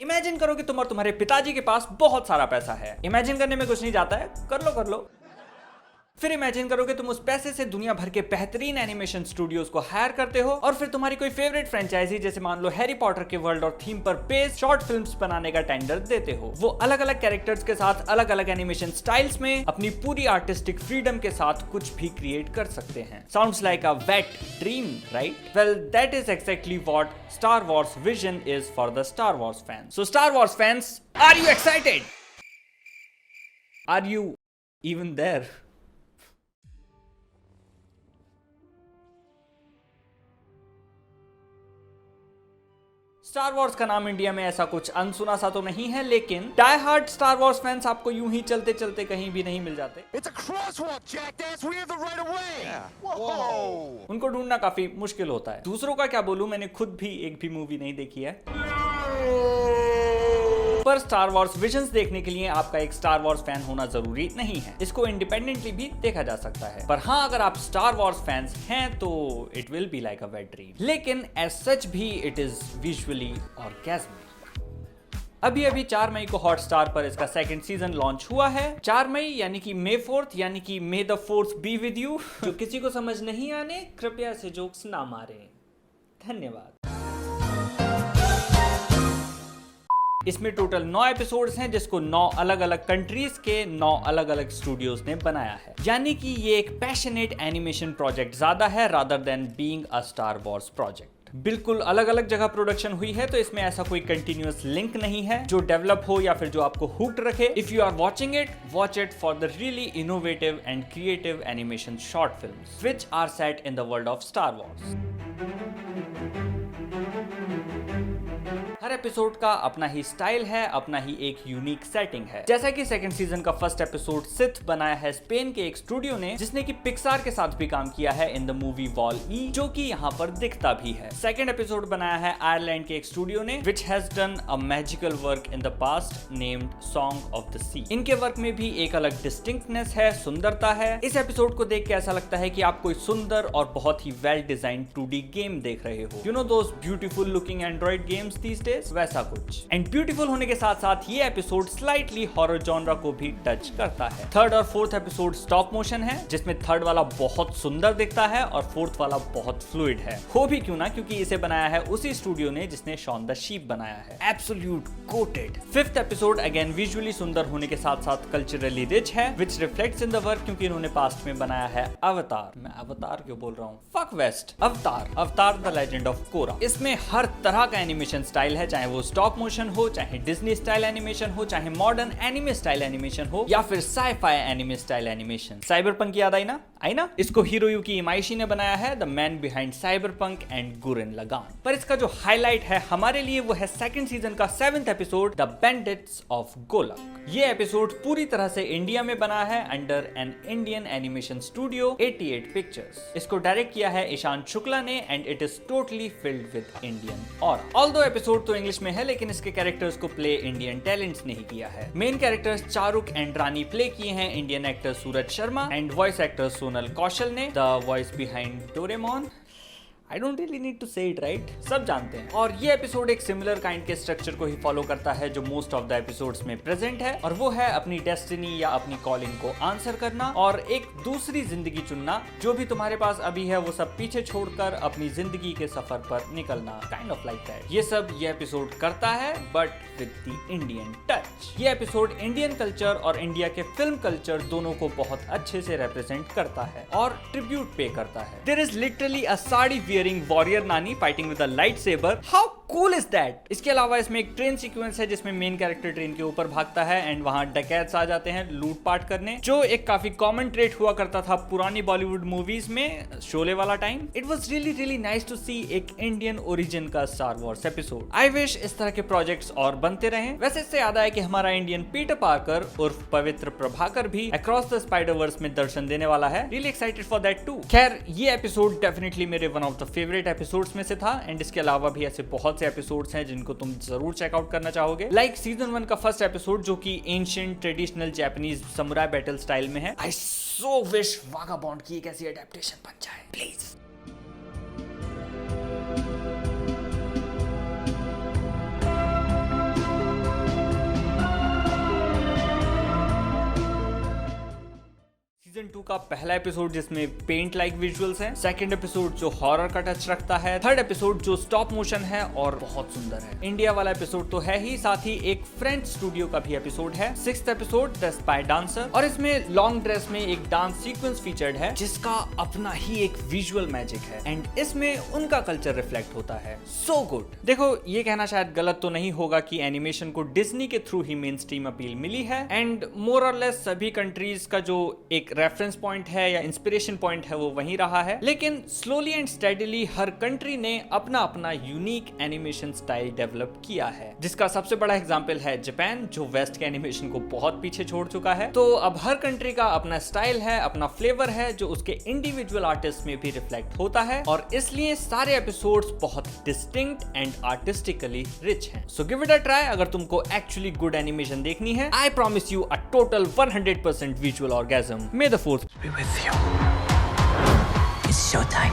Imagine करो कि तुम और तुम्हारे पिताजी के पास बहुत सारा पैसा है। इमेजिन करने में कुछ नहीं जाता है, कर लो। फिर इमेजिन करो कि तुम उस पैसे से दुनिया भर के बेहतरीन एनिमेशन स्टूडियोज को हायर करते हो और फिर तुम्हारी कोई फेवरेट फ्रेंचाइजी जैसे मान लो हैरी पॉटर के वर्ल्ड और थीम पर बेस्ड शॉर्ट फिल्म्स बनाने का टेंडर देते हो। वो अलग अलग कैरेक्टर्स के साथ अलग अलग एनिमेशन स्टाइल्स में अपनी पूरी आर्टिस्टिक फ्रीडम के साथ कुछ भी क्रिएट कर सकते हैं। Sounds like a wet dream, right? Well, that is exactly what Star Wars vision is for the Star Wars fans. So Star Wars fans, are you excited? Are you even there? Star Wars का नाम India में ऐसा कुछ अनसुना सा तो नहीं है, लेकिन die hard Star Wars fans आपको यूं ही चलते चलते कहीं भी नहीं मिल जाते। उनको ढूंढना काफी मुश्किल होता है। दूसरों का क्या बोलूं, मैंने खुद भी एक भी मूवी नहीं देखी है। पर स्टार वॉर्स विजन्स देखने के लिए आपका एक स्टार वॉर्स फैन होना जरूरी नहीं है। इसको इंडिपेंडेंटली भी देखा जा सकता है। पर हाँ, अगर आप स्टार वॉर्स फैंस हैं तो it will be like a wet dream. लेकिन एज सच भी इट इज विजुअली ऑर्गेज़मिक। अभी 4 मई को हॉटस्टार पर इसका सेकंड सीजन लॉन्च हुआ है। 4 मई यानी कि मे 4th, यानी कि मे the 4th be with you. जो किसी को समझ नहीं आने, कृपया से जोक्स ना मारे। धन्यवाद। इसमें टोटल 9 एपिसोड्स हैं, जिसको 9 अलग अलग कंट्रीज के 9 अलग अलग स्टूडियोज ने बनाया है। यानी कि ये एक पैशनेट एनिमेशन प्रोजेक्ट ज्यादा है rather than being a star Wars project. बिल्कुल अलग अलग जगह प्रोडक्शन हुई है, तो इसमें ऐसा कोई कंटिन्यूअस लिंक नहीं है जो डेवलप हो या फिर जो आपको हुक्ड रखे। If you are watching it, watch it for the really innovative and creative animation short films which are set in the world of Star Wars. हर एपिसोड का अपना ही स्टाइल है, अपना ही एक यूनिक सेटिंग है। जैसा कि सेकंड सीजन का फर्स्ट एपिसोड सिथ बनाया है स्पेन के एक स्टूडियो ने, जिसने कि पिक्सार के साथ भी काम किया है इन द मूवी वॉल-ई, जो कि यहाँ पर दिखता भी है। सेकंड एपिसोड बनाया है आयरलैंड के एक स्टूडियो ने, which has done a magical work in the past named song of the sea. इनके वर्क में भी एक अलग डिस्टिंक्टनेस है, सुंदरता है। इस एपिसोड को देख के ऐसा लगता है कि आप कोई सुंदर और बहुत ही वेल डिजाइन 2D गेम देख रहे हो। You know those beautiful looking Android games these days, वैसा कुछ। एंड ब्यूटीफुल होने के साथ साथ ये एपिसोड स्लाइटली हॉरर जॉनरा को भी टच करता है। थर्ड और फोर्थ एपिसोड स्टॉप मोशन है, जिसमें थर्ड वाला बहुत सुंदर दिखता है और फोर्थ वाला बहुत फ्लूइड है। हो भी क्यों ना, क्योंकि इसे बनाया है उसी स्टूडियो ने जिसने शॉन द शीप बनाया है। Absolute GOATed. Fifth episode again visually सुंदर होने के साथ साथ कल्चरली रिच है, विच रिफ्लेक्ट्स इन द वर्क, क्योंकि इन्होंने पास्ट में बनाया है अवतार। मैं अवतार क्यों बोल रहा हूँ, फक वेस्ट। अवतार द लेजेंड ऑफ कोरा। इसमें हर तरह का एनिमेशन स्टाइल है, चाहे वो स्टॉप मोशन हो, चाहे डिज्नी स्टाइल एनिमेशन हो, चाहे मॉडर्न एनिमे स्टाइल एनिमेशन हो, या फिर sci fi anime style animation. Cyberpunk याद आई ना? इसको हिरोयुकी इमाइशी ने बनाया है, the man behind cyberpunk and Gurren Lagann. पर इसका जो हाईलाइट है हमारे लिए वो है सेकंड सीजन का 7th episode, the bandits of गोलक। ये एपिसोड पूरी तरह से इंडिया में बना है under an Indian animation studio 88 pictures. इसको डायरेक्ट किया है ईशांत शुक्ला ने and it is totally filled with Indian aura. Although episode तो इंग्लिश में है, लेकिन इसके कैरेक्टर्स को प्ले इंडियन टैलेंट्स ने ही किया है। Main characters Charuk and Rani play किए हैं Indian actor Suraj Sharma and voice actor Sonal Kaushal ने। The voice behind Doraemon, I don't really need to say it, right? सब जानते हैं। और ये एपिसोड एक सिमिलर काइंड के स्ट्रक्चर को ही फॉलो करता है जो मोस्ट ऑफ द एपिसोड्स में प्रेजेंट है, और वो है अपनी डेस्टिनी या अपनी कॉलिंग को आंसर करना और एक दूसरी जिंदगी चुनना। जो भी तुम्हारे पास अभी है वो सब पीछे छोड़कर अपनी जिंदगी के सफर पर निकलना, काइंड ऑफ लाइक दैट। ये सब ये एपिसोड करता है, but with the Indian touch. ये एपिसोड इंडियन कल्चर और इंडिया के फिल्म कल्चर दोनों को बहुत अच्छे से रिप्रेजेंट करता है और ट्रिब्यूट पे करता है। There is literally a sari wearing warrior नानी fighting with a lightsaber. How cool is that? इसके अलावा इसमें एक ट्रेन सीक्वेंस है जिसमें मेन कैरेक्टर ट्रेन के ऊपर भागता है एंड वहां डकैत्स आ जाते हैं लूटपाट करने, जो एक काफी कॉमन ट्रेट हुआ करता था पुरानी बॉलीवुड मूवीज में, शोले वाला time. It was really nice to see एक इंडियन ओरिजिन का Star Wars episode. I wish इस तरह के प्रोजेक्ट्स और बनते रहें। वैसे इससे याद आया कि हमारा इंडियन पीटर पार्कर उर्फ पवित्र प्रभाकर भी अक्रॉस द स्पाइडर वर्स में दर्शन देने वाला है। Really excited for that too. खैर, ये एपिसोड डेफिनेटली मेरे one of the favourite episodes में से था एंड इसके अलावा भी ऐसे बहुत से एपिसोड्स हैं जिनको तुम जरूर चेकआउट करना चाहोगे। लाइक सीजन 1 का फर्स्ट एपिसोड जो कि ancient traditional Japanese samurai battle style में है। आई सो विश वागाबॉन्ड की एक ऐसी एडेप्टेशन बन जाए, प्लीज। 2 का पहला एपिसोड जिसमें पेंट लाइक विजुअल्स हैं, सेकंड एपिसोड जो हॉरर का टच रखता है, थर्ड एपिसोड जो स्टॉप मोशन है और बहुत सुंदर है। इंडिया वाला एपिसोड तो है ही, साथ ही एक फ्रेंच स्टूडियो का भी एपिसोड है, sixth episode the spy dancer, और इसमें लॉन्ग ड्रेस में एक डांस सीक्वेंस फीचर्ड है जिसका अपना ही एक विजुअल मैजिक है एंड इसमें उनका कल्चर रिफ्लेक्ट होता है। So good. देखो ये कहना शायद गलत तो नहीं होगा कि एनिमेशन को डिज्नी के थ्रू ही मेन स्ट्रीम अपील मिली है एंड मोर और लेस सभी कंट्रीज का जो एक रेफरेंस पॉइंट है या इंस्पिरेशन पॉइंट है वो वहीं रहा है, लेकिन slowly and steadily her country ने अपना अपना यूनिक एनिमेशन स्टाइल डेवलप किया है, जिसका सबसे बड़ा एग्जांपल है जापान जो वेस्ट के एनिमेशन को बहुत पीछे छोड़ चुका है। तो अब हर कंट्री का अपना स्टाइल है, अपना फ्लेवर है जो उसके इंडिविजुअल आर्टिस्ट में भी रिफ्लेक्ट होता है और इसलिए सारे एपिसोड्स बहुत डिस्टिंक्ट एंड आर्टिस्टिकली रिच हैं। So give it a try अगर तुमको एक्चुअली गुड एनिमेशन देखनी है। I promise you a total 100% visual orgasm. May the fourth be with you. It's show time.